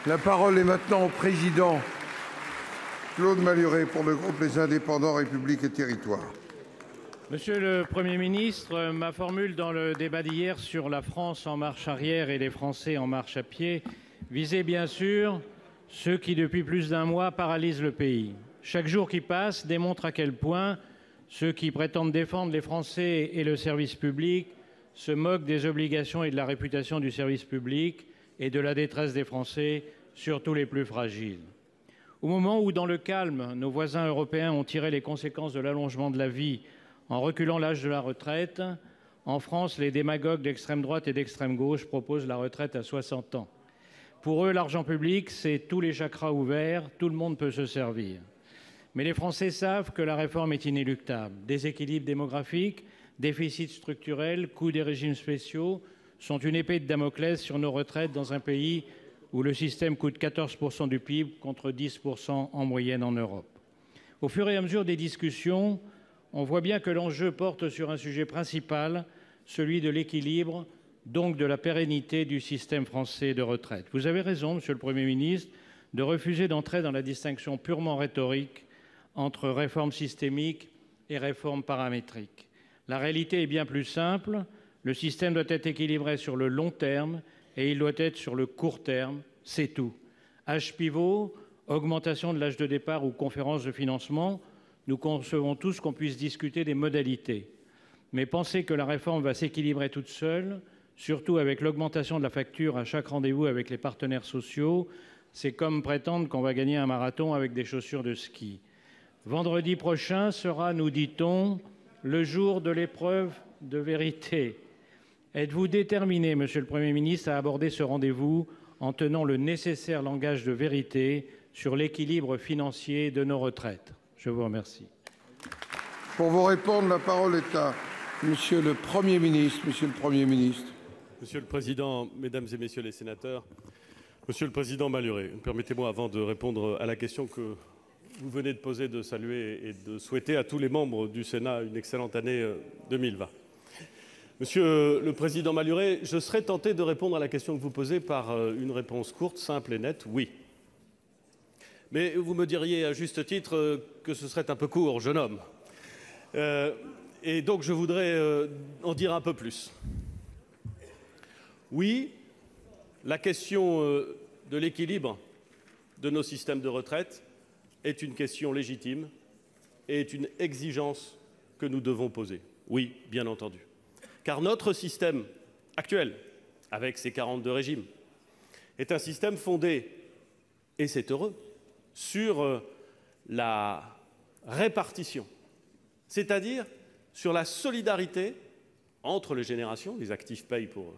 La parole est maintenant au président Claude Malhuret pour le groupe Les Indépendants, République et Territoires. Monsieur le Premier ministre, ma formule dans le débat d'hier sur la France en marche arrière et les Français en marche à pied visait bien sûr ceux qui, depuis plus d'un mois, paralysent le pays. Chaque jour qui passe démontre à quel point ceux qui prétendent défendre les Français et le service public se moquent des obligations et de la réputation du service public et de la détresse des Français, surtout les plus fragiles. Au moment où, dans le calme, nos voisins européens ont tiré les conséquences de l'allongement de la vie en reculant l'âge de la retraite, en France, les démagogues d'extrême droite et d'extrême gauche proposent la retraite à 60 ans. Pour eux, l'argent public, c'est tous les chakras ouverts, tout le monde peut se servir. Mais les Français savent que la réforme est inéluctable. Déséquilibre démographique, déficit structurel, coût des régimes spéciaux sont une épée de Damoclès sur nos retraites dans un pays où le système coûte 14% du PIB contre 10% en moyenne en Europe. Au fur et à mesure des discussions, on voit bien que l'enjeu porte sur un sujet principal, celui de l'équilibre, donc de la pérennité du système français de retraite. Vous avez raison, Monsieur le Premier ministre, de refuser d'entrer dans la distinction purement rhétorique entre réforme systémique et réforme paramétrique. La réalité est bien plus simple. Le système doit être équilibré sur le long terme et il doit être sur le court terme, c'est tout. Âge pivot, augmentation de l'âge de départ ou conférence de financement, nous concevons tous qu'on puisse discuter des modalités. Mais penser que la réforme va s'équilibrer toute seule, surtout avec l'augmentation de la facture à chaque rendez-vous avec les partenaires sociaux, c'est comme prétendre qu'on va gagner un marathon avec des chaussures de ski. Vendredi prochain sera, nous dit-on, le jour de l'épreuve de vérité. Êtes-vous déterminé, Monsieur le Premier ministre, à aborder ce rendez-vous en tenant le nécessaire langage de vérité sur l'équilibre financier de nos retraites? Je vous remercie. Pour vous répondre, la parole est à Monsieur le Premier ministre. Monsieur le Premier ministre. Monsieur le Président, Mesdames et Messieurs les sénateurs, Monsieur le Président Malhuret, permettez-moi, avant de répondre à la question que vous venez de poser, de saluer et de souhaiter à tous les membres du Sénat une excellente année 2020. Monsieur le Président Malhuret, je serais tenté de répondre à la question que vous posez par une réponse courte, simple et nette, oui. Mais vous me diriez à juste titre que ce serait un peu court, jeune homme. Et donc je voudrais en dire un peu plus. Oui, la question de l'équilibre de nos systèmes de retraite est une question légitime et est une exigence que nous devons poser. Oui, bien entendu. Car notre système actuel, avec ses 42 régimes, est un système fondé, et c'est heureux, sur la répartition, c'est-à-dire sur la solidarité entre les générations, les actifs payent pour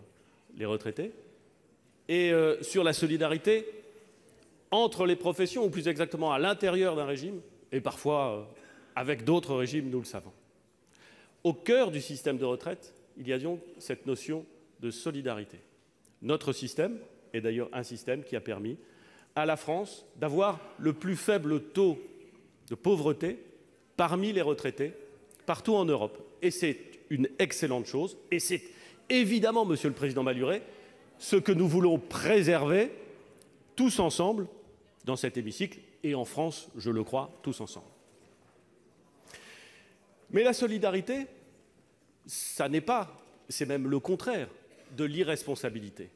les retraités, et sur la solidarité entre les professions, ou plus exactement à l'intérieur d'un régime, et parfois avec d'autres régimes, nous le savons. Au cœur du système de retraite, il y a donc cette notion de solidarité. Notre système est d'ailleurs un système qui a permis à la France d'avoir le plus faible taux de pauvreté parmi les retraités partout en Europe. Et c'est une excellente chose. Et c'est évidemment, Monsieur le Président Malhuret, ce que nous voulons préserver tous ensemble dans cet hémicycle et en France, je le crois, tous ensemble. Mais la solidarité, ça n'est pas, c'est même le contraire de l'irresponsabilité.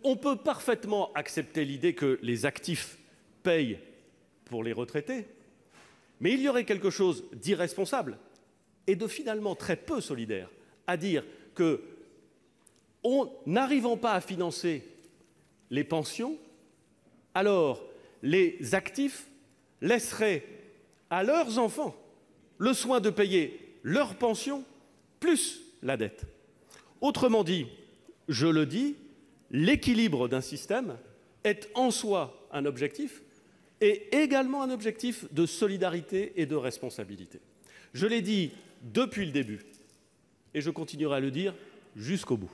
On peut parfaitement accepter l'idée que les actifs payent pour les retraités, mais il y aurait quelque chose d'irresponsable et de finalement très peu solidaire à dire que, n'arrivant pas à financer les pensions, alors les actifs laisseraient à leurs enfants le soin de payer leur pension plus la dette. Autrement dit, je le dis, l'équilibre d'un système est en soi un objectif et également un objectif de solidarité et de responsabilité. Je l'ai dit depuis le début et je continuerai à le dire jusqu'au bout.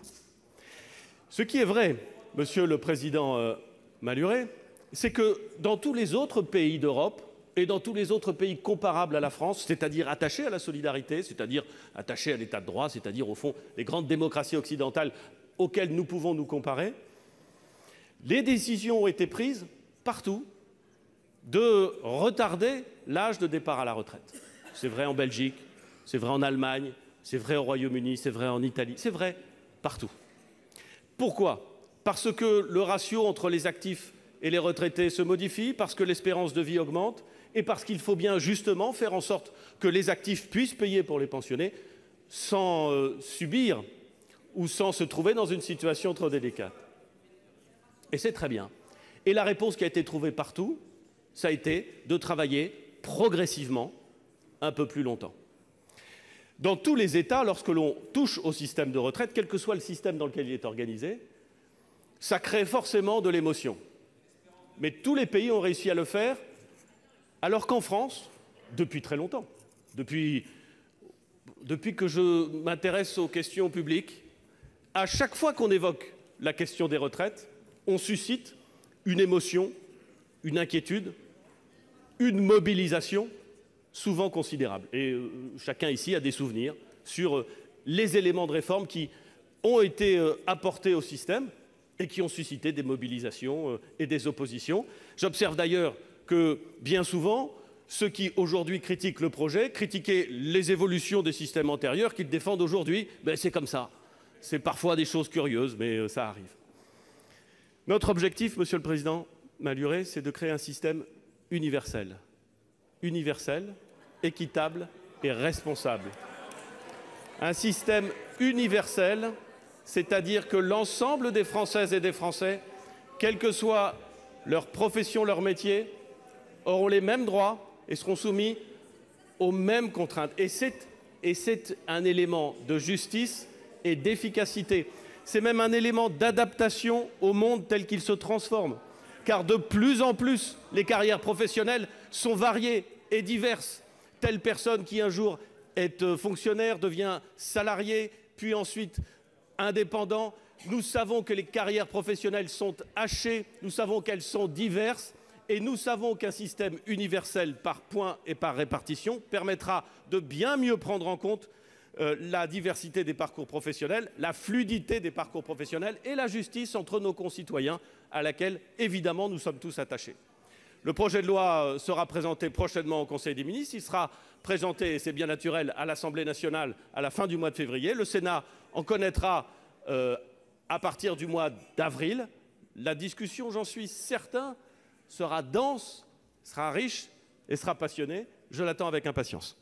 Ce qui est vrai, Monsieur le Président Malhuret, c'est que dans tous les autres pays d'Europe et dans tous les autres pays comparables à la France, c'est-à-dire attachés à la solidarité, c'est-à-dire attachés à l'état de droit, c'est-à-dire au fond les grandes démocraties occidentales auxquelles nous pouvons nous comparer, Les décisions ont été prises partout de retarder l'âge de départ à la retraite. C'est vrai en Belgique, c'est vrai en Allemagne, c'est vrai au Royaume-Uni, c'est vrai en Italie, c'est vrai partout. Pourquoi? Parce que le ratio entre les actifs et les retraités se modifie, parce que l'espérance de vie augmente et parce qu'il faut bien justement faire en sorte que les actifs puissent payer pour les pensionnés sans subir ou sans se trouver dans une situation trop délicate. Et c'est très bien. Et la réponse qui a été trouvée partout, ça a été de travailler progressivement un peu plus longtemps. Dans tous les États, lorsque l'on touche au système de retraite, quel que soit le système dans lequel il est organisé, ça crée forcément de l'émotion. Mais tous les pays ont réussi à le faire, alors qu'en France, depuis très longtemps, depuis que je m'intéresse aux questions publiques, à chaque fois qu'on évoque la question des retraites, on suscite une émotion, une inquiétude, une mobilisation souvent considérable. Et chacun ici a des souvenirs sur les éléments de réforme qui ont été apportés au système et qui ont suscité des mobilisations et des oppositions. J'observe d'ailleurs que, bien souvent, ceux qui aujourd'hui critiquent le projet critiquaient les évolutions des systèmes antérieurs qu'ils défendent aujourd'hui. Ben, c'est comme ça. C'est parfois des choses curieuses, mais ça arrive. Notre objectif, Monsieur le Président Malhuret, c'est de créer un système universel. Universel, équitable et responsable. Un système universel, c'est-à-dire que l'ensemble des Françaises et des Français, quelle que soit leur profession, leur métier, auront les mêmes droits et seront soumis aux mêmes contraintes. Et c'est un élément de justice et d'efficacité. C'est même un élément d'adaptation au monde tel qu'il se transforme. Car de plus en plus, les carrières professionnelles sont variées et diverses. Telle personne qui un jour est fonctionnaire devient salarié, puis ensuite indépendant. Nous savons que les carrières professionnelles sont hachées, nous savons qu'elles sont diverses, et nous savons qu'un système universel par points et par répartition permettra de bien mieux prendre en compte la diversité des parcours professionnels, la fluidité des parcours professionnels et la justice entre nos concitoyens, à laquelle, évidemment, nous sommes tous attachés. Le projet de loi sera présenté prochainement au Conseil des ministres. Il sera présenté, et c'est bien naturel, à l'Assemblée nationale à la fin du mois de février. Le Sénat en connaîtra à partir du mois d'avril. La discussion, j'en suis certain, sera dense, sera riche et sera passionnée. Je l'attends avec impatience.